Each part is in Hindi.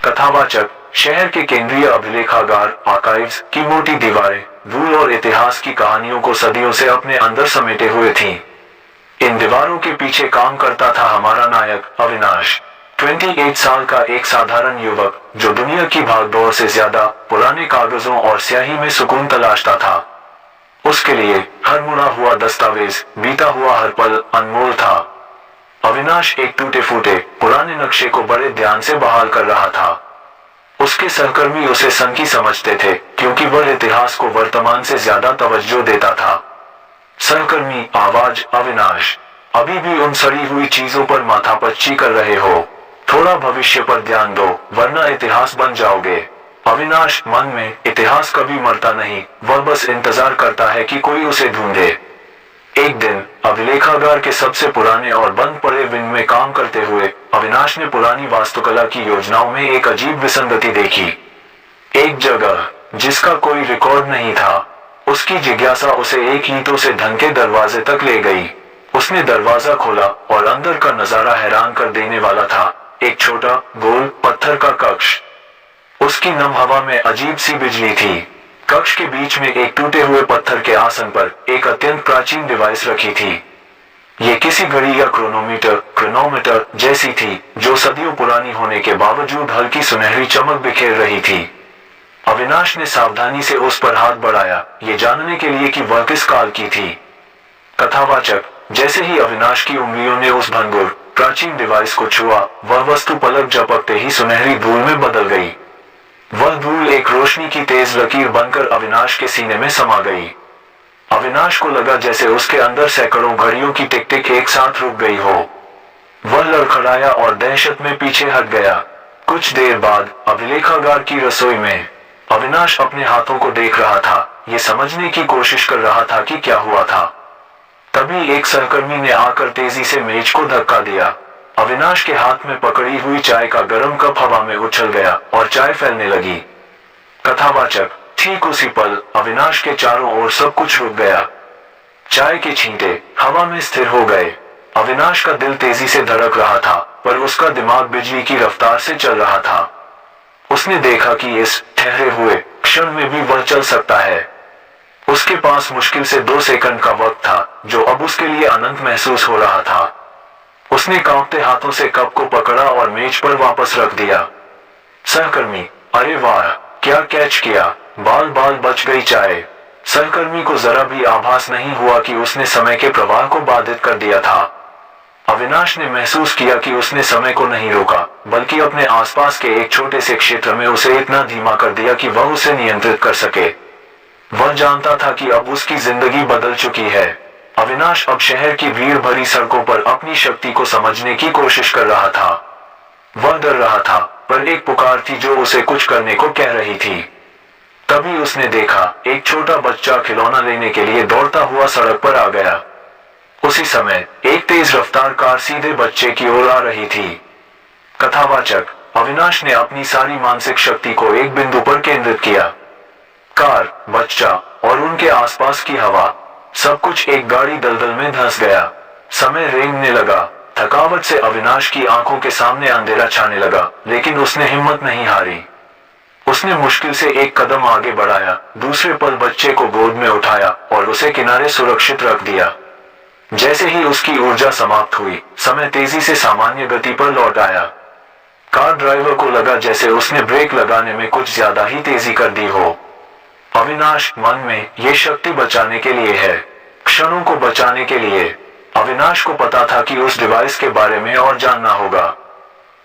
कथावाचक शहर के केंद्रीय अभिलेखागार आर्काइव्स की मोटी दीवारें भूल और इतिहास की कहानियों को सदियों से अपने अंदर समेटे हुए थीं। इन दीवारों के पीछे काम करता था हमारा नायक अविनाश, 28 साल का एक साधारण युवक जो दुनिया की भागदौड़ से ज्यादा पुराने कागजों और स्याही में सुकून तलाशता था। उसके लिए हर मुड़ा हुआ दस्तावेज, बीता हुआ हर पल अनमोल था। अविनाश एक टूटे फूटे पुराने नक्शे को बड़े ध्यान से बहाल कर रहा था। उसके सहकर्मी उसे संकी समझते थे क्योंकि वह इतिहास को वर्तमान से ज्यादा तवज्जो देता था। सहकर्मी आवाज अविनाश, अभी भी उन सड़ी हुई चीजों पर माथापच्ची कर रहे हो? थोड़ा भविष्य पर ध्यान दो वरना इतिहास बन जाओगे। अविनाश मन में, इतिहास कभी मरता नहीं, वह बस इंतजार करता है कि कोई उसे ढूंढे। एक दिन अभिलेखागार के सबसे पुराने और बंद पड़े विंग में काम करते हुए अविनाश ने पुरानी वास्तुकला की योजनाओं में एक अजीब विसंगति देखी। एक जगह जिसका कोई रिकॉर्ड नहीं था। उसकी जिज्ञासा उसे एक ईंटों से ढंके दरवाजे तक ले गई। उसने दरवाजा खोला और अंदर का नजारा हैरान कर देने वाला था। एक छोटा गोल पत्थर का कक्ष, उसकी नम हवा में अजीब सी बिजली थी। कक्ष के बीच में एक टूटे हुए पत्थर के आसन पर एक अत्यंत प्राचीन डिवाइस रखी थी। ये किसी घड़ी या क्रोनोमीटर जैसी थी जो सदियों पुरानी होने के बावजूद हल्की सुनहरी चमक बिखेर रही थी। अविनाश ने सावधानी से उस पर हाथ बढ़ाया, ये जानने के लिए कि वह किस काल की थी। कथावाचक जैसे ही अविनाश की उंगलियों ने उस भंगुर प्राचीन डिवाइस को छुआ, वह वस्तु पलक झपकते ही सुनहरी धूल में बदल गई। वह धूल एक रोशनी की तेज लकीर बनकर अविनाश के सीने में समा गई। अविनाश को लगा जैसे उसके अंदर सैकड़ों घड़ियों की टिक टिक एक साथ रुक गई हो। वह लड़खड़ाया और दहशत में पीछे हट गया। कुछ देर बाद अभिलेखागार की रसोई में अविनाश अपने हाथों को देख रहा था, ये समझने की कोशिश कर रहा था कि क्या हुआ था। तभी एक सहकर्मी ने आकर तेजी से मेज को धक्का दिया। अविनाश के हाथ में पकड़ी हुई चाय का गर्म कप हवा में उछल गया और चाय फैलने लगी। कथावाचक ठीक उसी पल अविनाश के चारों ओर सब कुछ रुक गया। चाय के छींटे हवा में स्थिर हो गए। अविनाश का दिल तेजी से धड़क रहा था, पर उसका दिमाग बिजली की रफ्तार से चल रहा था। उसने देखा कि इस ठहरे हुए क्षण में भी वह चल सकता है। उसके पास मुश्किल से 2 सेकंड का वक्त था, जो अब उसके लिए अनंत महसूस हो रहा था। उसने कांपते हाथों से कप को पकड़ा और मेज पर वापस रख दिया। सहकर्मी, अरे वाह, क्या कैच किया, बाल बाल बच गई चाय। सहकर्मी को जरा भी आभास नहीं हुआ कि उसने समय के प्रवाह को बाधित कर दिया था। अविनाश ने महसूस किया कि उसने समय को नहीं रोका, बल्कि अपने आसपास के एक छोटे से क्षेत्र में उसे इतना धीमा कर दिया कि वह उसे नियंत्रित कर सके। वह जानता था कि अब उसकी जिंदगी बदल चुकी है। अविनाश अब शहर की भीड़ भरी सड़कों पर अपनी शक्ति को समझने की कोशिश कर रहा था। वह डर रहा था, पर एक पुकार थी जो उसे कुछ करने को कह रही थी। तभी उसने देखा, एक छोटा बच्चा खिलौना लेने के लिए दौड़ता हुआ सड़क पर आ गया। उसी समय एक तेज रफ्तार कार सीधे बच्चे की ओर आ रही थी। कथावाचक अविनाश ने अपनी सारी मानसिक शक्ति को एक बिंदु पर केंद्रित किया। कार, बच्चा और उनके आसपास की हवा, सब कुछ एक गाढ़ी दलदल में धंस गया। समय रेंगने लगा। थकावट से अविनाश की आंखों के सामने अंधेरा छाने लगा, लेकिन उसने हिम्मत नहीं हारी। उसने मुश्किल से एक कदम आगे बढ़ाया, दूसरे पल बच्चे को गोद में उठाया और उसे किनारे सुरक्षित रख दिया। जैसे ही उसकी ऊर्जा समाप्त हुई, समय तेजी से सामान्य गति पर लौट आया। कार ड्राइवर को लगा जैसे उसने ब्रेक लगाने में कुछ ज्यादा ही तेजी कर दी हो। अविनाश मन में, ये शक्ति बचाने के लिए है, क्षणों को बचाने के लिए। अविनाश को पता था कि उस डिवाइस के बारे में और जानना होगा।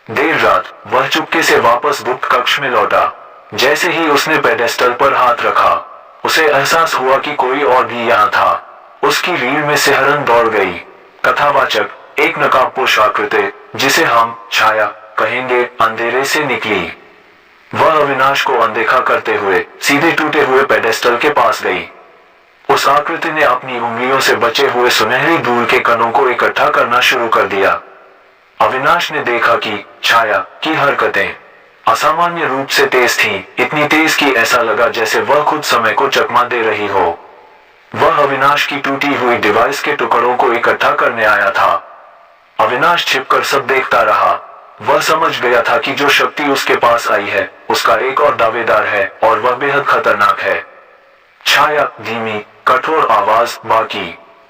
देर रात वह चुपके से वापस गुप्त कक्ष में लौटा। जैसे ही उसने पेडेस्टल पर हाथ रखा, उसे एहसास हुआ कि कोई और भी यहाँ था। उसकी रीढ़ में सिहरन दौड़ गई। कथावाचक एक नकाबपोश आकृति, जिसे हम छाया कहेंगे, अंधेरे से निकली। वह अविनाश को अनदेखा करते हुए सीधे टूटे हुए पेडेस्टल के पास गई। उस आकृति ने अपनी उंगलियों से बचे हुए सुनहरी धूल के कणों को इकट्ठा करना शुरू कर दिया। अविनाश ने देखा कि छाया की हरकतें असामान्य रूप से तेज थीं, इतनी तेज कि ऐसा लगा जैसे वह खुद समय को चकमा दे रही हो। वह अविनाश की टूटी हुई डिवाइस के टुकड़ों को इकट्ठा करने आया था। अविनाश छिपकर सब देखता रहा। वह समझ गया था कि जो शक्ति उसके पास आई है उसका एक और दावेदार है और वह बेहद खतरनाक है। छाया, धीमी कठोर आवाज, बाकी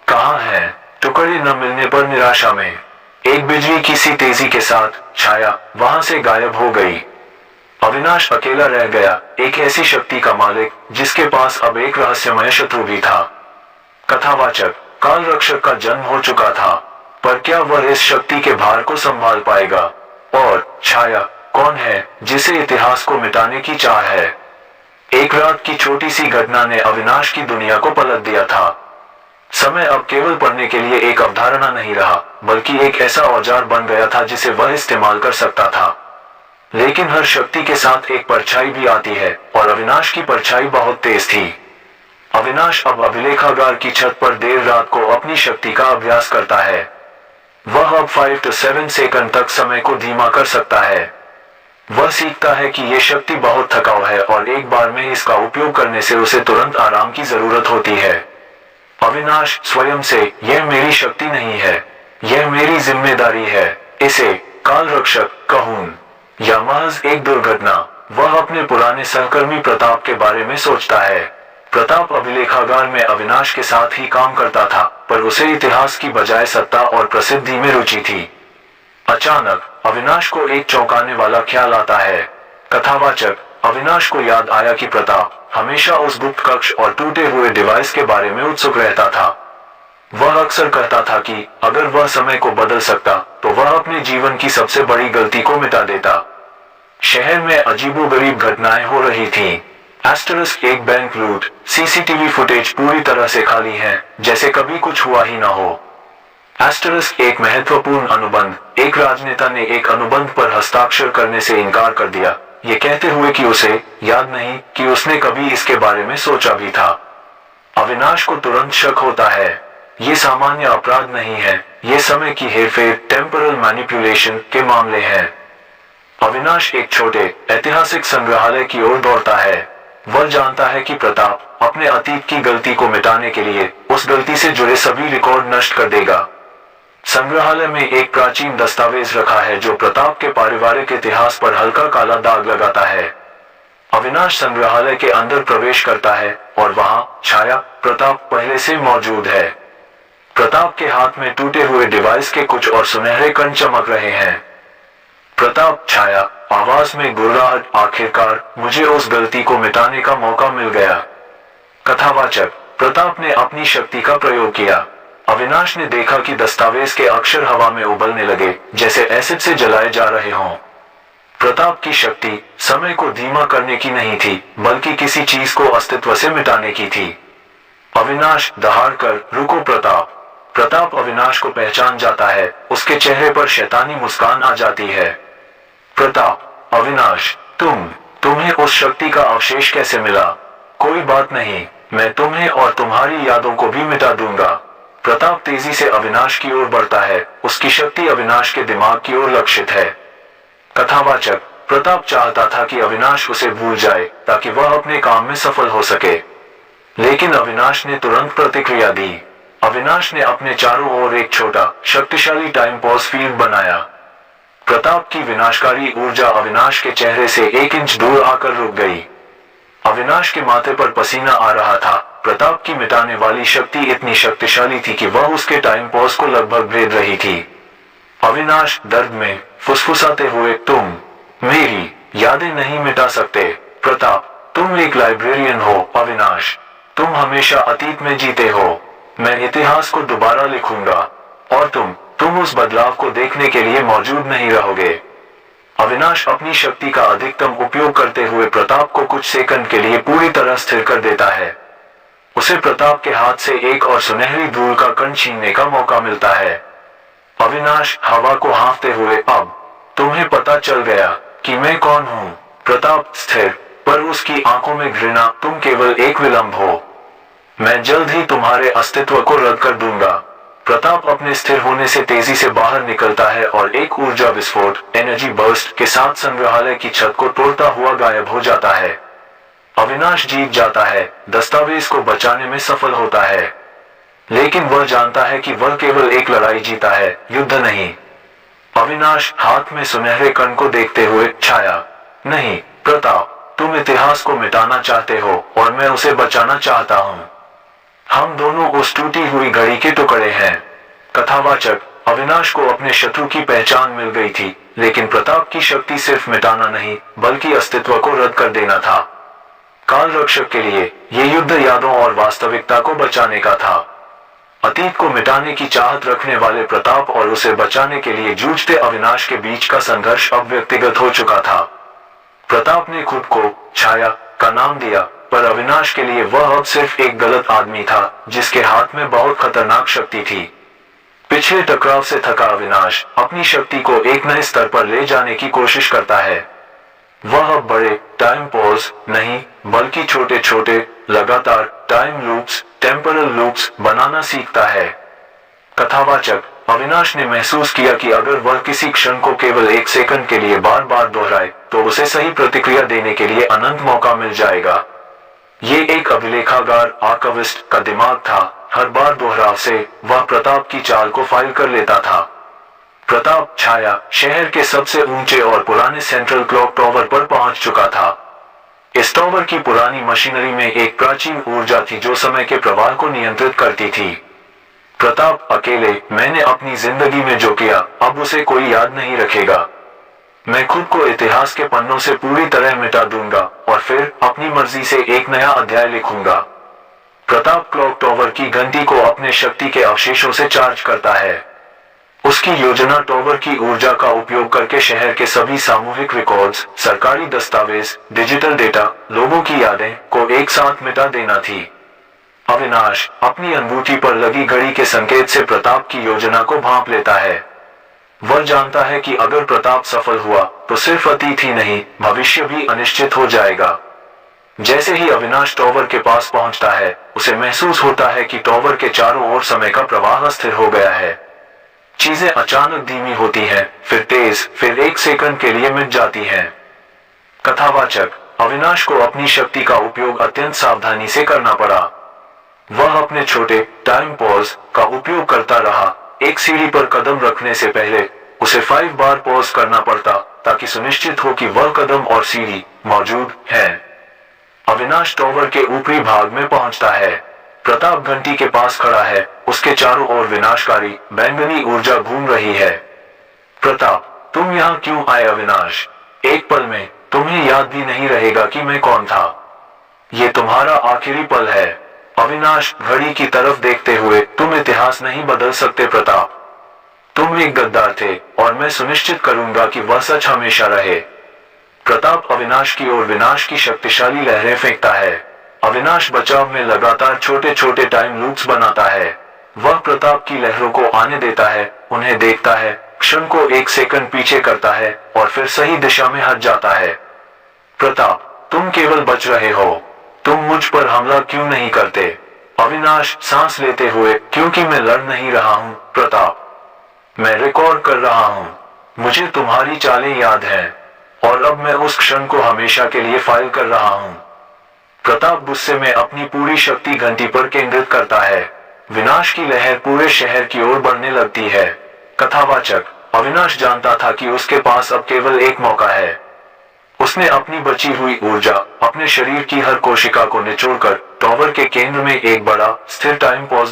कहाँ है? टुकड़े न मिलने पर निराशा में एक बिजली की सी तेजी के साथ छाया वहां से गायब हो गई। अविनाश अकेला रह गया, एक ऐसी शक्ति का मालिक जिसके पास अब एक रहस्यमय शत्रु भी था। कथावाचक, काल रक्षक का जन्म हो चुका था, पर क्या वह इस शक्ति के भार को संभाल पाएगा? और छाया कौन है जिसे इतिहास को मिटाने की चाह है? एक रात की छोटी सी घटना ने अविनाश की दुनिया को पलट दिया था। समय अब केवल पढ़ने के लिए एक अवधारणा नहीं रहा, बल्कि एक ऐसा औजार बन गया था जिसे वह इस्तेमाल कर सकता था। लेकिन हर शक्ति के साथ एक परछाई भी आती है, और अविनाश की परछाई बहुत तेज थी। अविनाश अब अभिलेखागार की छत पर देर रात को अपनी शक्ति का अभ्यास करता है। वह अब 5 से 7 सेकंड तक समय को धीमा कर सकता है। वह सीखता है कि यह शक्ति बहुत थकाऊ है और एक बार में इसका उपयोग करने से उसे तुरंत आराम की जरूरत होती है। अविनाश स्वयं से, यह मेरी शक्ति नहीं है, यह मेरी जिम्मेदारी है, इसे काल रक्षक कहूं या महज एक दुर्घटना। वह अपने पुराने सहकर्मी प्रताप के बारे में सोचता है। प्रताप अभिलेखागार में अविनाश के साथ ही काम करता था, पर उसे इतिहास की बजाय सत्ता और प्रसिद्धि में रुचि थी। अचानक अविनाश को एक चौंकाने वाला ख्याल आता है। कथावाचक, अविनाश को याद आया कि प्रताप हमेशा उस गुप्त कक्ष और टूटे हुए डिवाइस के बारे में उत्सुक रहता था। वह अक्सर कहता था कि अगर वह समय को बदल सकता तो वह अपने जीवन की सबसे बड़ी गलती को मिटा देता। शहर में अजीबोगरीब घटनाएं हो रही थीं। एस्टरिस्क, एक बैंक लूट, सीसीटीवी फुटेज पूरी तरह से खाली है, जैसे कभी कुछ हुआ ही ना हो। एस्टरिस्क, एक महत्वपूर्ण अनुबंध, एक राजनेता ने एक अनुबंध पर हस्ताक्षर करने से इनकार कर दिया, ये कहते हुए कि उसे याद नहीं कि उसने कभी इसके बारे में सोचा भी था। अविनाश को तुरंत शक होता है, ये सामान्य अपराध नहीं है, ये समय की हेरफेर, टेम्पोरल मैनिपुलेशन के मामले हैं। अविनाश एक छोटे ऐतिहासिक संग्रहालय की ओर दौड़ता है। वह जानता है कि प्रताप अपने अतीत की गलती को मिटाने के लिए उस गलती से जुड़े सभी रिकॉर्ड नष्ट कर देगा। संग्रहालय में एक प्राचीन दस्तावेज रखा है जो प्रताप के पारिवारिक इतिहास पर हल्का काला दाग लगाता है। अविनाश संग्रहालय के अंदर प्रवेश करता है और वहां छाया, प्रताप पहले से मौजूद है। प्रताप के हाथ में टूटे हुए डिवाइस के कुछ और सुनहरे कण चमक रहे हैं। प्रताप, छाया आवाज में गुर्राहट, आखिरकार मुझे उस गलती को मिटाने का मौका मिल गया। कथावाचक, प्रताप ने अपनी शक्ति का प्रयोग किया। अविनाश ने देखा कि दस्तावेज के अक्षर हवा में उबलने लगे, जैसे एसिड से जलाए जा रहे हों। प्रताप की शक्ति समय को धीमा करने की नहीं थी, बल्कि किसी चीज को अस्तित्व से मिटाने की थी। अविनाश दहाड़कर, रुको प्रताप। प्रताप अविनाश को पहचान जाता है, उसके चेहरे पर शैतानी मुस्कान आ जाती है। प्रताप, अविनाश, तुम्हें उस शक्ति का अवशेष कैसे मिला? कोई बात नहीं, मैं तुम्हें और तुम्हारी यादों को भी मिटा दूंगा। प्रताप तेजी से अविनाश की ओर बढ़ता है, उसकी शक्ति अविनाश के दिमाग की ओर लक्षित है। कथावाचक, प्रताप चाहता था कि अविनाश उसे भूल जाए ताकि वह अपने काम में सफल हो सके, लेकिन अविनाश ने तुरंत प्रतिक्रिया दी। अविनाश ने अपने चारों ओर एक छोटा शक्तिशाली टाइम पॉज फील्ड बनाया। प्रताप की विनाशकारी ऊर्जा अविनाश के चेहरे से 1 इंच दूर आकर रुक गई। अविनाश के माथे पर पसीना आ रहा था। प्रताप की मिटाने वाली शक्ति इतनी शक्तिशाली थी कि वह उसके टाइम पॉज को लगभग भेद रही थी। अविनाश दर्द में फुसफुसाते हुए, तुम मेरी यादें नहीं मिटा सकते। प्रताप, तुम एक लाइब्रेरियन हो। अविनाश, तुम हमेशा अतीत में जीते हो। मैं इतिहास को दोबारा लिखूंगा और तुम उस बदलाव को देखने के लिए मौजूद नहीं रहोगे। अविनाश अपनी शक्ति का अधिकतम उपयोग करते हुए प्रताप को कुछ सेकंड के लिए पूरी तरह स्थिर कर देता है। उसे प्रताप के हाथ से एक और सुनहरी धूल का कण छीनने का मौका मिलता है। अविनाश हवा को हाँफते हुए, अब तुम्हें पता चल गया कि मैं कौन हूँ। प्रताप स्थिर, पर उसकी आंखों में घृणा, तुम केवल एक विलंब हो। मैं जल्द ही तुम्हारे अस्तित्व को रद्द कर दूंगा। प्रताप अपने स्थिर होने से तेजी से बाहर निकलता है और एक ऊर्जा विस्फोट, एनर्जी बर्स्ट के साथ संग्रहालय की छत को तोड़ता हुआ गायब हो जाता है। अविनाश जीत जाता है, दस्तावेज को बचाने में सफल होता है, लेकिन वह जानता है कि वह केवल एक लड़ाई जीता है, युद्ध नहीं। अविनाश हाथ में सुनहरे कण को देखते हुए छाया, नहीं प्रताप, तुम इतिहास को मिटाना चाहते हो और मैं उसे बचाना चाहता हूँ। हम दोनों उस टूटी हुई घड़ी के टुकड़े हैं। कथावाचक, अविनाश को अपने शत्रु की पहचान मिल गई थी, लेकिन प्रताप की शक्ति सिर्फ मिटाना नहीं बल्कि अस्तित्व को रद्द कर देना था। काल रक्षक के लिए ये युद्ध यादों और वास्तविकता को बचाने का था। अतीत को मिटाने की चाहत रखने वाले प्रताप और उसे बचाने के लिए जूझते अविनाश के बीच का संघर्ष अब व्यक्तिगत हो चुका था। प्रताप ने खुद को छाया का नाम दिया, पर अविनाश के लिए वह अब सिर्फ एक गलत आदमी था जिसके हाथ में बहुत खतरनाक शक्ति थी। पिछले टकराव से थका अविनाश अपनी शक्ति को एक नए स्तर पर ले जाने की कोशिश करता है। वह अब बड़े टाइम पॉज नहीं बल्कि छोटे छोटे लगातार टाइम लूप्स, टेम्परल लूप्स बनाना सीखता है। कथावाचक, अविनाश ने महसूस किया कि अगर वह किसी क्षण को केवल एक सेकंड के लिए बार बार दोहराए तो उसे सही प्रतिक्रिया देने के लिए अनंत मौका मिल जाएगा। ये एक अभिलेखागार आर्काइविस्ट का दिमाग था। हर बार दोहराव से वह प्रताप की चाल को फाइल कर लेता था। प्रताप छाया शहर के सबसे ऊंचे और पुराने सेंट्रल क्लॉक टावर पर पहुंच चुका था। इस टावर की पुरानी मशीनरी में एक प्राचीन ऊर्जा थी जो समय के प्रवाह को नियंत्रित करती थी। प्रताप अकेले, मैंने अपनी जिंदगी में जो किया अब उसे कोई याद नहीं रखेगा। मैं खुद को इतिहास के पन्नों से पूरी तरह मिटा दूंगा और फिर अपनी मर्जी से एक नया अध्याय लिखूंगा। प्रताप क्लॉक टावर की घंटी को अपने शक्ति के अवशेषों से चार्ज करता है। उसकी योजना टावर की ऊर्जा का उपयोग करके शहर के सभी सामूहिक रिकॉर्ड्स, सरकारी दस्तावेज, डिजिटल डेटा, लोगों की यादें को एक साथ मिटा देना थी। अविनाश अपनी अंगूठी पर लगी घड़ी के संकेत से प्रताप की योजना को भांप लेता है। वह जानता है कि अगर प्रताप सफल हुआ तो सिर्फ अतीत ही नहीं भविष्य भी अनिश्चित हो जाएगा। जैसे ही अविनाश टावर के पास पहुंचता है, उसे महसूस होता है कि टावर के चारों ओर समय का प्रवाह स्थिर हो गया है। चीजें अचानक धीमी होती हैं, फिर तेज, फिर एक सेकंड के लिए मिट जाती हैं। कथावाचक, अविनाश को अपनी शक्ति का उपयोग अत्यंत सावधानी से करना पड़ा। वह अपने छोटे टाइम पॉज का उपयोग करता रहा। एक सीढ़ी पर कदम रखने से पहले उसे 5 बार पॉज करना पड़ता ताकि सुनिश्चित हो कि वह कदम और सीढ़ी मौजूद है। अविनाश टावर के ऊपरी भाग में पहुंचता है। प्रताप घंटी के पास खड़ा है, उसके चारों ओर विनाशकारी बैंगनी ऊर्जा घूम रही है। प्रताप, तुम यहाँ क्यों आए अविनाश? एक पल में तुम्हें याद भी नहीं रहेगा कि मैं कौन था। ये तुम्हारा आखिरी पल है। अविनाश घड़ी की तरफ देखते हुए, तुम इतिहास नहीं बदल सकते प्रताप। तुम एक गद्दार थे और मैं सुनिश्चित करूंगा कि वह सच हमेशा रहे। प्रताप अविनाश की ओर विनाश की शक्तिशाली लहरें फेंकता है। अविनाश बचाव में लगातार छोटे छोटे टाइम लूप्स बनाता है। वह प्रताप की लहरों को आने देता है, उन्हें देखता है, क्षण को एक सेकंड पीछे करता है और फिर सही दिशा में हट जाता है। प्रताप, तुम केवल बच रहे हो। तुम मुझ पर हमला क्यों नहीं करते? अविनाश सांस लेते हुए, क्योंकि मैं लड़ नहीं रहा हूँ प्रताप, मैं रिकॉर्ड कर रहा हूँ। मुझे तुम्हारी चालें याद हैं और अब मैं उस क्षण को हमेशा के लिए फाइल कर रहा हूँ। प्रताप गुस्से में अपनी पूरी शक्ति घंटी पर केंद्रित करता है। विनाश की लहर पूरे शहर की ओर बढ़ने लगती है। कथावाचक, अविनाश जानता था कि उसके पास अब केवल एक मौका है। उसने अपनी बची हुई ऊर्जा, अपने शरीर की हर कोशिका को निचोड़कर टावर के केंद्र में एक बड़ा स्थिर टाइम पॉज